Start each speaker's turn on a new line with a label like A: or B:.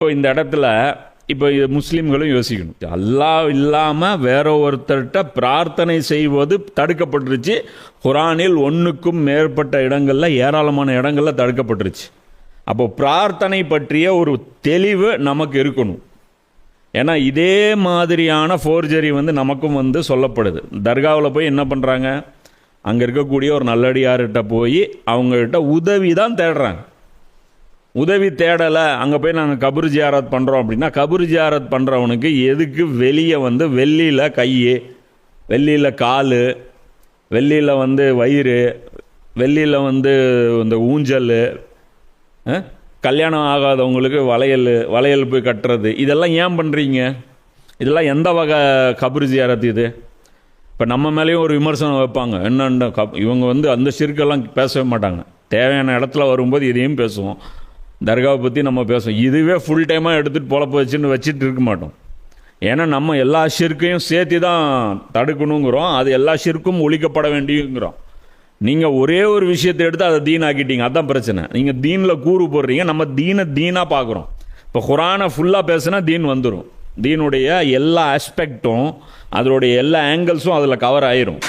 A: இப்போ இந்த இடத்துல இப்போ இது முஸ்லீம்களும் யோசிக்கணும். அல்லாஹ் இல்லாமல் வேற ஒருத்தர்கிட்ட பிரார்த்தனை செய்வது தடுக்கப்பட்டுருச்சு. குரானில் 1க்கும் மேற்பட்ட இடங்களில், ஏராளமான இடங்களில் தடுக்கப்பட்டுருச்சு. அப்போ பிரார்த்தனை பற்றிய ஒரு தெளிவு நமக்கு இருக்கணும். ஏன்னா இதே மாதிரியான ஃபோர்ஜரி நமக்கும் சொல்லப்படுது. தர்காவில் போய் என்ன பண்ணுறாங்க, அங்கே இருக்கக்கூடிய ஒரு நல்லடியார்கிட்ட போய் அவங்ககிட்ட உதவி தான் தேடுறாங்க. உதவி தேடலை, அங்கே போய் நாங்கள் கபர் ஜியாரத் பண்ணுறோம் அப்படின்னா, கபர் ஜியாரத் பண்ணுறவனுக்கு எதுக்கு வெளியே வெள்ளியில் கை, வெள்ளியில் கால், வெள்ளியில் வயிறு, வெள்ளியில் இந்த ஊஞ்சல், கல்யாணம் ஆகாதவங்களுக்கு வளையல் போய் கட்டுறது, இதெல்லாம் ஏன் பண்ணுறீங்க? இதெல்லாம் எந்த வகை கபர் ஜியாரத் இது? இப்போ நம்ம மேலேயும் ஒரு விமர்சனம் வைப்பாங்க. என்னென்ன இவங்க அந்த ஷிர்கெல்லாம் பேசவே மாட்டாங்க. தேவையான இடத்துல வரும்போது இதையும் பேசுவோம். தர்காவை பற்றி நம்ம பேசுவோம். இதுவே ஃபுல் டைமாக எடுத்துகிட்டு பொழப்பு வச்சுட்டு இருக்க மாட்டோம். ஏன்னா நம்ம எல்லா ஷிர்க்கையும் சேர்த்து தான் தடுக்கணுங்கிறோம். அது எல்லா ஷிர்க்கும் ஒழிக்கப்பட வேண்டியங்கிறோம். நீங்கள் ஒரே ஒரு விஷயத்தை எடுத்து அதை தீன் ஆக்கிட்டீங்க, அதுதான் பிரச்சனை. நீங்கள் தீனில் கூறு போடுறீங்க, நம்ம தீனாக பார்க்குறோம். இப்போ குரானை ஃபுல்லாக பேசுனா தீன் வந்துடும். தீனுடைய எல்லா ஆஸ்பெக்டும், அதனுடைய எல்லா ஆங்கிள்ஸும் அதில் கவர் ஆயிரும்.